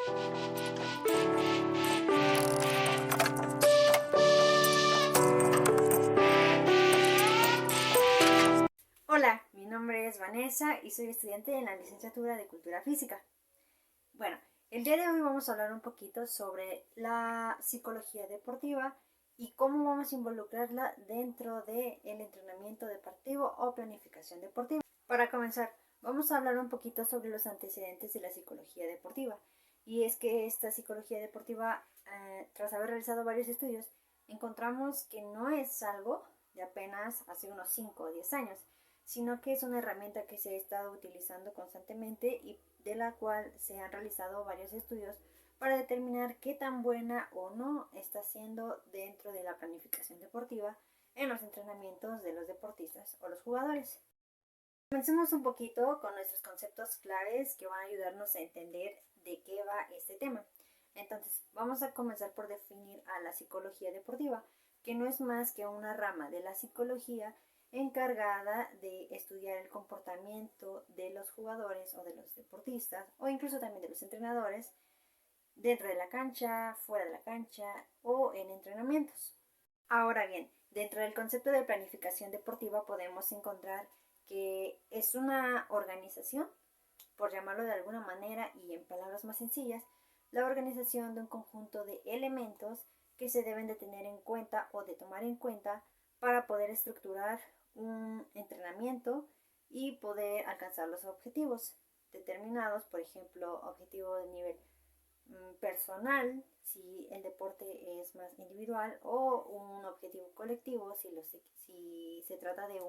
Hola, mi nombre es Vanessa y soy estudiante en la licenciatura de Cultura Física. Bueno, el día de hoy vamos a hablar un poquito sobre la psicología deportiva y cómo vamos a involucrarla dentro del entrenamiento deportivo o planificación deportiva. Para comenzar, vamos a hablar un poquito sobre los antecedentes de la psicología deportiva. Y es que esta psicología deportiva, tras haber realizado varios estudios, encontramos que no es algo de apenas hace unos 5 o 10 años, sino que es una herramienta que se ha estado utilizando constantemente y de la cual se han realizado varios estudios para determinar qué tan buena o no está siendo dentro de la planificación deportiva en los entrenamientos de los deportistas o los jugadores. Comencemos un poquito con nuestros conceptos claves que van a ayudarnos a entender de qué va este tema. Entonces, vamos a comenzar por definir a la psicología deportiva, que no es más que una rama de la psicología encargada de estudiar el comportamiento de los jugadores o de los deportistas o incluso también de los entrenadores dentro de la cancha, fuera de la cancha o en entrenamientos. Ahora bien, dentro del concepto de planificación deportiva podemos encontrar que es una organización, por llamarlo de alguna manera y en palabras más sencillas, la organización de un conjunto de elementos que se deben de tener en cuenta o de tomar en cuenta para poder estructurar un entrenamiento y poder alcanzar los objetivos determinados, por ejemplo, objetivo de nivel personal, si el deporte es más individual, o un objetivo colectivo, si se trata de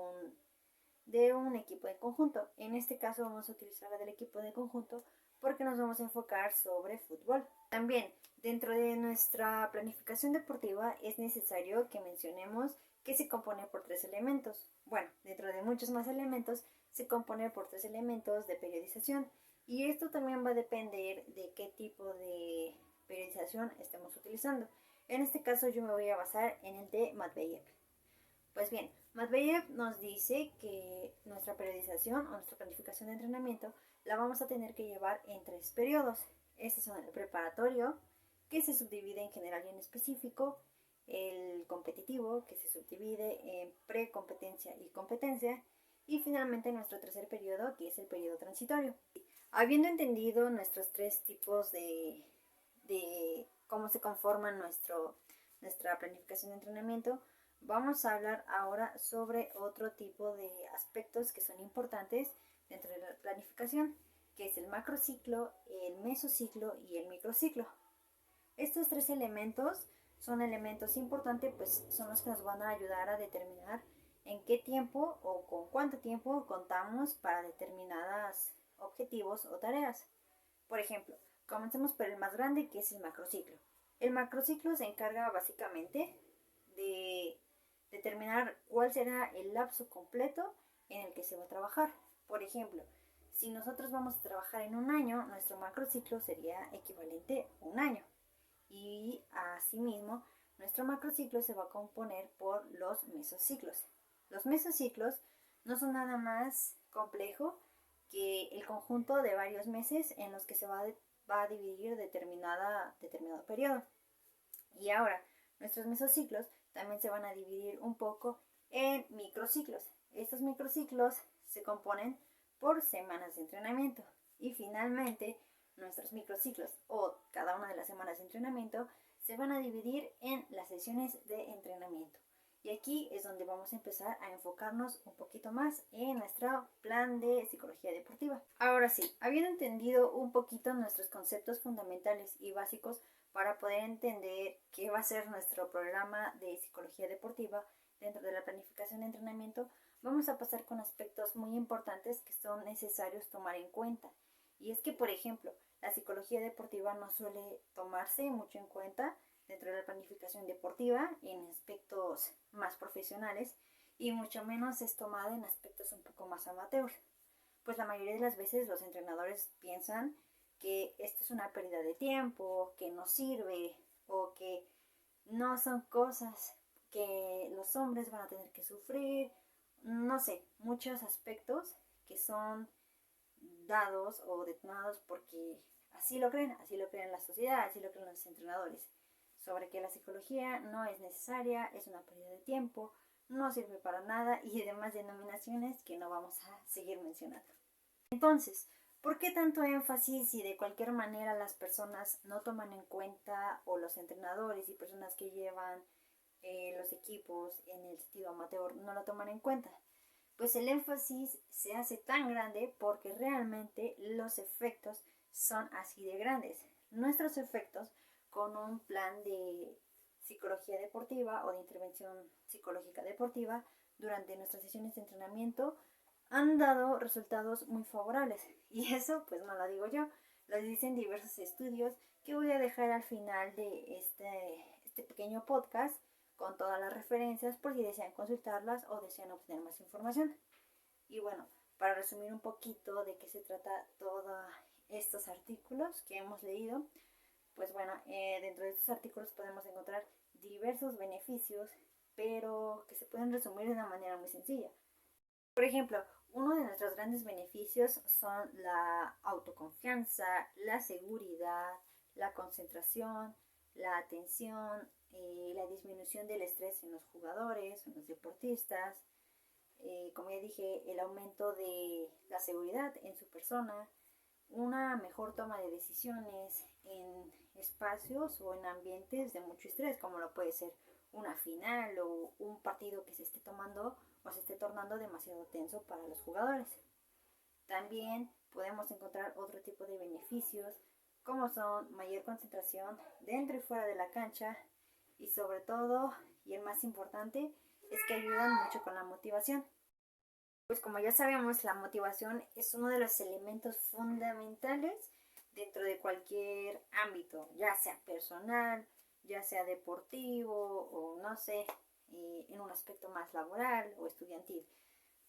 un equipo de conjunto. En este caso vamos a utilizar la del equipo de conjunto porque nos vamos a enfocar sobre fútbol. También, dentro de nuestra planificación deportiva es necesario que mencionemos que se compone por 3 elementos. Bueno, dentro de muchos más elementos, se compone por 3 elementos de periodización. Y esto también va a depender de qué tipo de periodización estemos utilizando. En este caso yo me voy a basar en el de Matveyev. Pues bien, Matveyev nos dice que nuestra periodización o nuestra planificación de entrenamiento la vamos a tener que llevar en 3 periodos. Estos son el preparatorio, que se subdivide en general y en específico, el competitivo, que se subdivide en precompetencia y competencia, y finalmente nuestro tercer periodo, que es el periodo transitorio. Habiendo entendido nuestros 3 tipos de cómo se conforma nuestra planificación de entrenamiento, vamos a hablar ahora sobre otro tipo de aspectos que son importantes dentro de la planificación, que es el macrociclo, el mesociclo y el microciclo. Estos 3 elementos son elementos importantes, pues son los que nos van a ayudar a determinar en qué tiempo o con cuánto tiempo contamos para determinados objetivos o tareas. Por ejemplo, comencemos por el más grande, que es el macrociclo. El macrociclo se encarga básicamente de determinar cuál será el lapso completo en el que se va a trabajar. Por ejemplo, si nosotros vamos a trabajar en un año, nuestro macrociclo sería equivalente a un año. Y asimismo, nuestro macrociclo se va a componer por los mesociclos. Los mesociclos no son nada más complejo que el conjunto de varios meses en los que se va a dividir determinado periodo. Y ahora, nuestros mesociclos también se van a dividir un poco en microciclos. Estos microciclos se componen por semanas de entrenamiento. Y finalmente, nuestros microciclos o cada una de las semanas de entrenamiento se van a dividir en las sesiones de entrenamiento. Y aquí es donde vamos a empezar a enfocarnos un poquito más en nuestro plan de psicología deportiva. Ahora sí, habiendo entendido un poquito nuestros conceptos fundamentales y básicos para poder entender qué va a ser nuestro programa de psicología deportiva dentro de la planificación de entrenamiento, vamos a pasar con aspectos muy importantes que son necesarios tomar en cuenta. Y es que, por ejemplo, la psicología deportiva no suele tomarse mucho en cuenta dentro de la planificación deportiva en aspectos más profesionales y mucho menos es tomada en aspectos un poco más amateur. Pues la mayoría de las veces los entrenadores piensan que esto es una pérdida de tiempo, que no sirve o que no son cosas que los hombres van a tener que sufrir, no sé, muchos aspectos que son dados o detonados porque así lo creen la sociedad, así lo creen los entrenadores, sobre que la psicología no es necesaria, es una pérdida de tiempo, no sirve para nada y demás denominaciones que no vamos a seguir mencionando. Entonces, ¿por qué tanto énfasis si de cualquier manera las personas no toman en cuenta, o los entrenadores y personas que llevan los equipos en el sentido amateur no lo toman en cuenta? Pues el énfasis se hace tan grande porque realmente los efectos son así de grandes. Nuestros efectos con un plan de psicología deportiva o de intervención psicológica deportiva durante nuestras sesiones de entrenamiento han dado resultados muy favorables. Y eso pues no lo digo yo, lo dicen diversos estudios que voy a dejar al final de este pequeño podcast con todas las referencias por si desean consultarlas o desean obtener más información. Y bueno, para resumir un poquito de qué se trata todos estos artículos que hemos leído, pues bueno, dentro de estos artículos podemos encontrar diversos beneficios, pero que se pueden resumir de una manera muy sencilla. Por ejemplo, uno de nuestros grandes beneficios son la autoconfianza, la seguridad, la concentración, la atención, la disminución del estrés en los jugadores, en los deportistas, como ya dije, el aumento de la seguridad en su persona, una mejor toma de decisiones en espacios o en ambientes de mucho estrés, como lo puede ser una final o un partido que se esté tomando o se esté tornando demasiado tenso para los jugadores. También podemos encontrar otro tipo de beneficios, como son mayor concentración dentro y fuera de la cancha, y sobre todo, y el más importante, es que ayudan mucho con la motivación. Pues como ya sabemos, la motivación es uno de los elementos fundamentales dentro de cualquier ámbito, ya sea personal, ya sea deportivo o no sé, en un aspecto más laboral o estudiantil.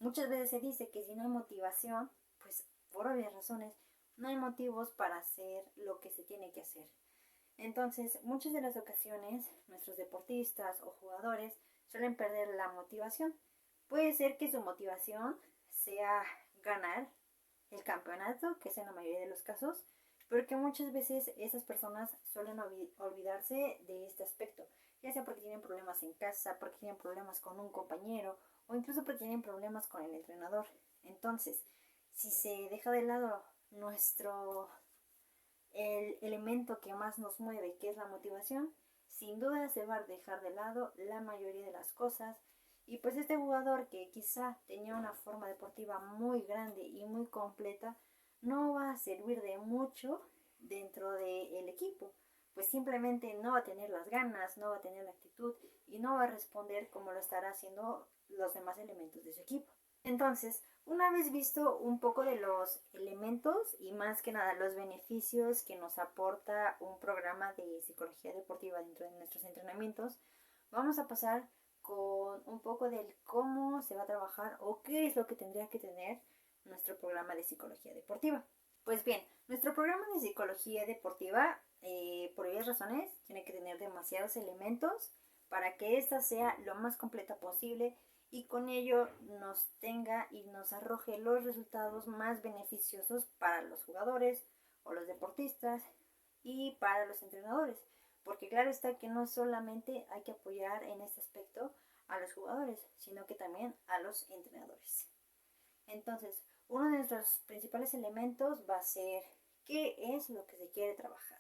Muchas veces se dice que si no hay motivación, pues por obvias razones, no hay motivos para hacer lo que se tiene que hacer. Entonces, muchas de las ocasiones, nuestros deportistas o jugadores suelen perder la motivación. Puede ser que su motivación sea ganar el campeonato, que es en la mayoría de los casos, pero que muchas veces esas personas suelen olvidarse de este aspecto, ya sea porque tienen problemas en casa, porque tienen problemas con un compañero o incluso porque tienen problemas con el entrenador. Entonces, si se deja de lado el elemento que más nos mueve, que es la motivación, sin duda se va a dejar de lado la mayoría de las cosas. Y pues este jugador que quizá tenía una forma deportiva muy grande y muy completa, no va a servir de mucho dentro del equipo, pues simplemente no va a tener las ganas, no va a tener la actitud y no va a responder como lo estará haciendo los demás elementos de su equipo. Entonces, una vez visto un poco de los elementos y más que nada los beneficios que nos aporta un programa de psicología deportiva dentro de nuestros entrenamientos, vamos a pasar con un poco del cómo se va a trabajar o qué es lo que tendría que tener nuestro programa de psicología deportiva. Pues bien, nuestro programa de psicología deportiva, por varias razones, tiene que tener demasiados elementos para que ésta sea lo más completa posible y con ello nos tenga y nos arroje los resultados más beneficiosos para los jugadores o los deportistas y para los entrenadores. Porque claro está que no solamente hay que apoyar en este aspecto a los jugadores, sino que también a los entrenadores. Entonces, uno de nuestros principales elementos va a ser qué es lo que se quiere trabajar.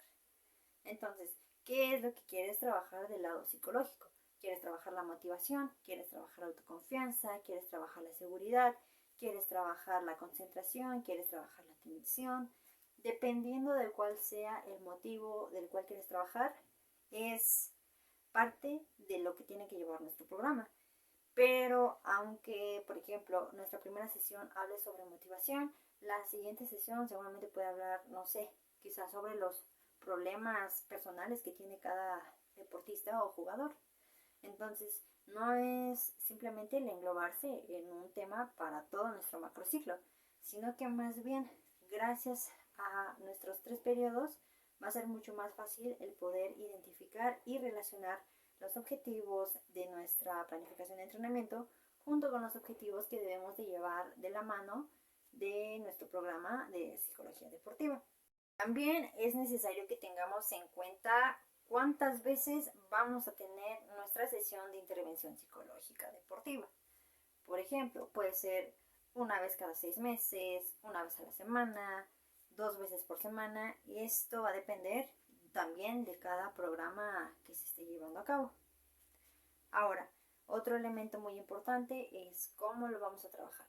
Entonces, ¿qué es lo que quieres trabajar del lado psicológico? ¿Quieres trabajar la motivación? ¿Quieres trabajar la autoconfianza? ¿Quieres trabajar la seguridad? ¿Quieres trabajar la concentración? ¿Quieres trabajar la atención? Dependiendo del cual sea el motivo del cual quieres trabajar, es parte de lo que tiene que llevar nuestro programa. Pero aunque, por ejemplo, nuestra primera sesión hable sobre motivación, la siguiente sesión seguramente puede hablar, no sé, quizás sobre los problemas personales que tiene cada deportista o jugador. Entonces, no es simplemente el englobarse en un tema para todo nuestro macrociclo, sino que más bien, gracias a nuestros 3 periodos, va a ser mucho más fácil el poder identificar y relacionar los objetivos de nuestra planificación de entrenamiento junto con los objetivos que debemos de llevar de la mano de nuestro programa de psicología deportiva. También es necesario que tengamos en cuenta cuántas veces vamos a tener nuestra sesión de intervención psicológica deportiva. Por ejemplo, puede ser una vez cada 6 meses, una vez a la semana, 2 veces por semana. Y esto va a depender también de cada programa que se esté llevando a cabo. Ahora, otro elemento muy importante es cómo lo vamos a trabajar.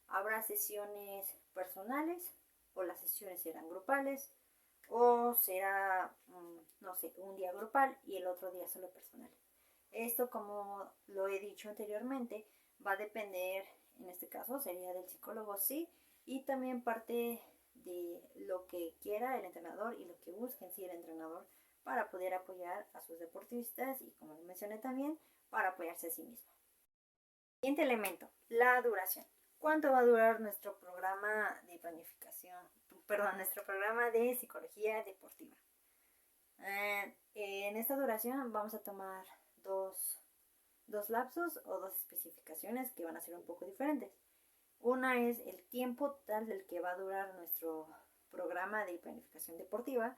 Habrá sesiones personales o las sesiones serán grupales o será, no sé, un día grupal y el otro día solo personal. Esto, como lo he dicho anteriormente, va a depender, en este caso sería del psicólogo, sí, y también parte de lo que quiera el entrenador y lo que busque en sí el entrenador para poder apoyar a sus deportistas y, como lo mencioné también, para apoyarse a sí mismo. Siguiente elemento, la duración. ¿Cuánto va a durar nuestro programa de planificación? Perdón, nuestro programa de psicología deportiva. En esta duración vamos a tomar dos lapsos o dos especificaciones que van a ser un poco diferentes. Una es el tiempo total del que va a durar nuestro programa de planificación deportiva,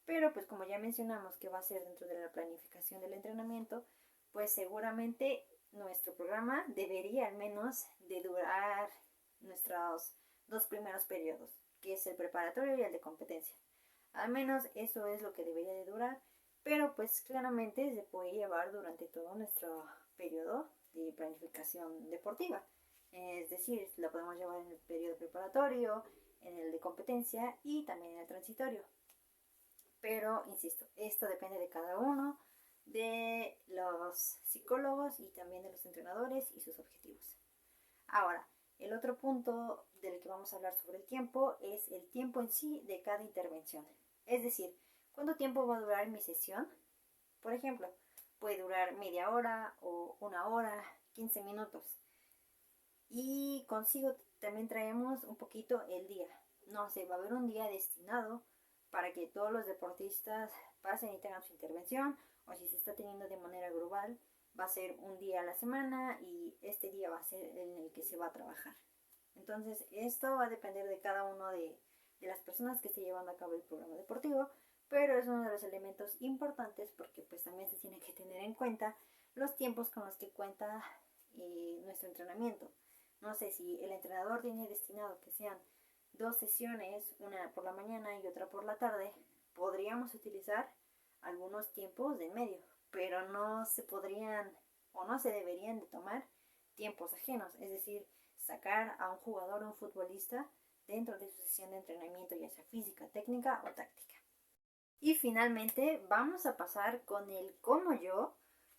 pero pues como ya mencionamos que va a ser dentro de la planificación del entrenamiento, pues seguramente nuestro programa debería al menos de durar nuestros 2 primeros periodos, que es el preparatorio y el de competencia. Al menos eso es lo que debería de durar, pero pues claramente se puede llevar durante todo nuestro periodo de planificación deportiva. Es decir, lo podemos llevar en el periodo preparatorio, en el de competencia y también en el transitorio. Pero, insisto, esto depende de cada uno, de los psicólogos y también de los entrenadores y sus objetivos. Ahora, el otro punto del que vamos a hablar sobre el tiempo es el tiempo en sí de cada intervención. Es decir, ¿cuánto tiempo va a durar mi sesión? Por ejemplo, puede durar media hora o una hora, 15 minutos. Y consigo también traemos un poquito el día. No sé, va a haber un día destinado para que todos los deportistas pasen y tengan su intervención, o si se está teniendo de manera global, va a ser un día a la semana y este día va a ser en el que se va a trabajar. Entonces, esto va a depender de cada uno de las personas que esté llevando a cabo el programa deportivo, pero es uno de los elementos importantes porque pues también se tiene que tener en cuenta los tiempos con los que cuenta nuestro entrenamiento. No sé si el entrenador tiene destinado que sean 2 sesiones, una por la mañana y otra por la tarde, podríamos utilizar algunos tiempos de medio, pero no se podrían o no se deberían de tomar tiempos ajenos, es decir, sacar a un jugador o un futbolista dentro de su sesión de entrenamiento, ya sea física, técnica o táctica. Y finalmente vamos a pasar con el cómo yo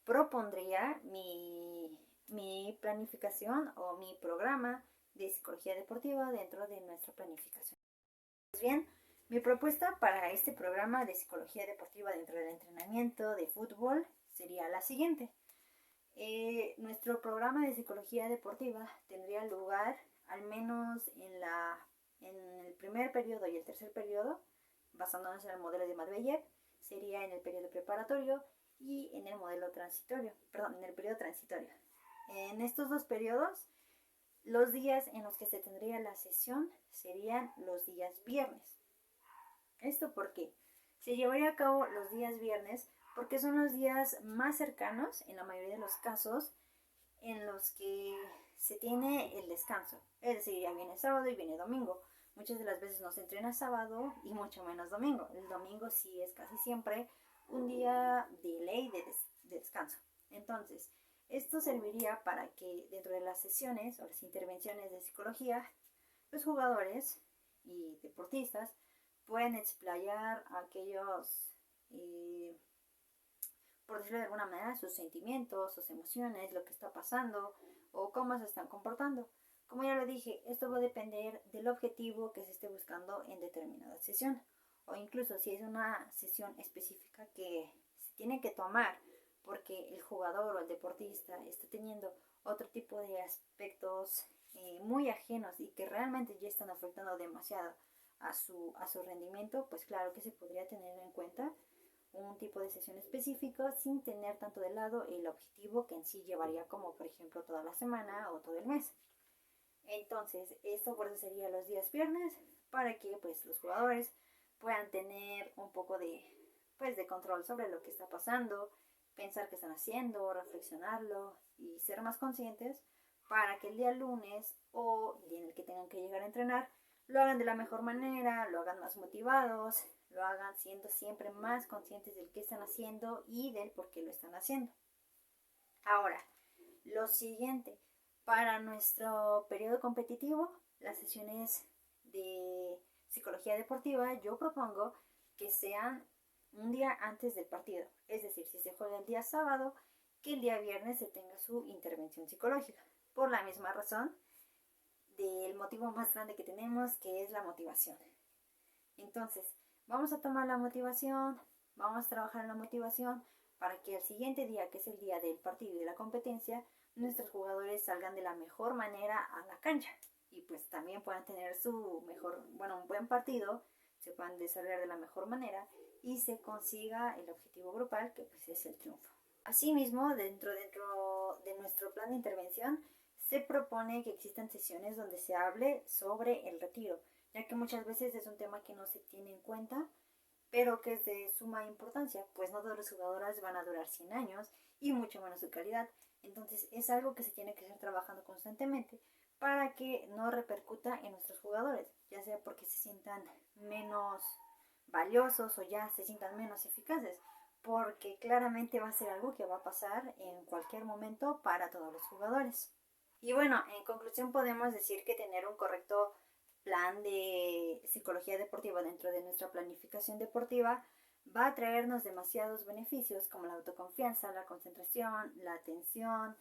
propondría mi planificación o mi programa de psicología deportiva dentro de nuestra planificación. Pues bien, mi propuesta para este programa de psicología deportiva dentro del entrenamiento de fútbol sería la siguiente. Nuestro programa de psicología deportiva tendría lugar al menos en el primer periodo y el tercer periodo, basándonos en el modelo de Matveyev, sería en el periodo preparatorio y en el modelo transitorio, perdón, en el periodo transitorio. En estos dos periodos, los días en los que se tendría la sesión serían los días viernes. ¿Esto por qué? Se llevaría a cabo los días viernes porque son los días más cercanos, en la mayoría de los casos, en los que se tiene el descanso. Es decir, ya viene sábado y viene domingo. Muchas de las veces no se entrena sábado y mucho menos domingo. El domingo sí es casi siempre un día de ley de descanso. Entonces, esto serviría para que dentro de las sesiones o las intervenciones de psicología, los jugadores y deportistas pueden explayar aquellos, por decirlo de alguna manera, sus sentimientos, sus emociones, lo que está pasando o cómo se están comportando. Como ya lo dije, esto va a depender del objetivo que se esté buscando en determinada sesión, o incluso si es una sesión específica que se tiene que tomar porque el jugador o el deportista está teniendo otro tipo de aspectos muy ajenos y que realmente ya están afectando demasiado a su rendimiento, pues claro que se podría tener en cuenta un tipo de sesión específico sin tener tanto de lado el objetivo que en sí llevaría, como por ejemplo toda la semana o todo el mes. Entonces, esto por eso sería los días viernes para que pues los jugadores puedan tener un poco de control sobre lo que está pasando, pensar qué están haciendo, reflexionarlo y ser más conscientes para que el día lunes o el día en el que tengan que llegar a entrenar lo hagan de la mejor manera, lo hagan más motivados, lo hagan siendo siempre más conscientes del qué están haciendo y del por qué lo están haciendo. Ahora, lo siguiente, para nuestro periodo competitivo, las sesiones de psicología deportiva, yo propongo que sean un día antes del partido. Es decir, si se juega el día sábado, que el día viernes se tenga su intervención psicológica. Por la misma razón del motivo más grande que tenemos, que es la motivación. Entonces, vamos a tomar la motivación, vamos a trabajar en la motivación para que el siguiente día, que es el día del partido y de la competencia, nuestros jugadores salgan de la mejor manera a la cancha y pues también puedan tener un buen partido, se puedan desarrollar de la mejor manera y se consiga el objetivo grupal, que pues es el triunfo. Asimismo, dentro de nuestro plan de intervención, se propone que existan sesiones donde se hable sobre el retiro, ya que muchas veces es un tema que no se tiene en cuenta, pero que es de suma importancia, pues no todas las jugadoras van a durar 100 años y mucho menos su calidad. Entonces es algo que se tiene que estar trabajando constantemente para que no repercuta en nuestros jugadores, ya sea porque se sientan menos valiosos o ya se sientan menos eficaces, porque claramente va a ser algo que va a pasar en cualquier momento para todos los jugadores. Y bueno, en conclusión podemos decir que tener un correcto plan de psicología deportiva dentro de nuestra planificación deportiva va a traernos demasiados beneficios como la autoconfianza, la concentración, la atención,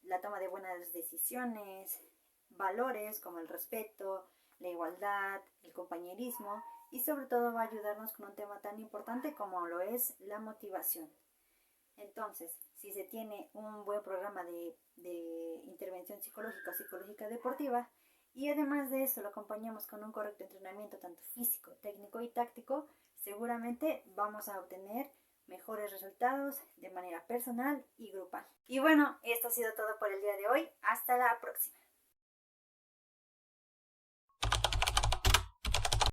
la toma de buenas decisiones, valores como el respeto, la igualdad, el compañerismo y sobre todo va a ayudarnos con un tema tan importante como lo es la motivación. Entonces, si se tiene un buen programa de intervención psicológica o psicológica deportiva y además de eso lo acompañamos con un correcto entrenamiento tanto físico, técnico y táctico, seguramente vamos a obtener mejores resultados de manera personal y grupal. Y bueno, esto ha sido todo por el día de hoy. Hasta la próxima.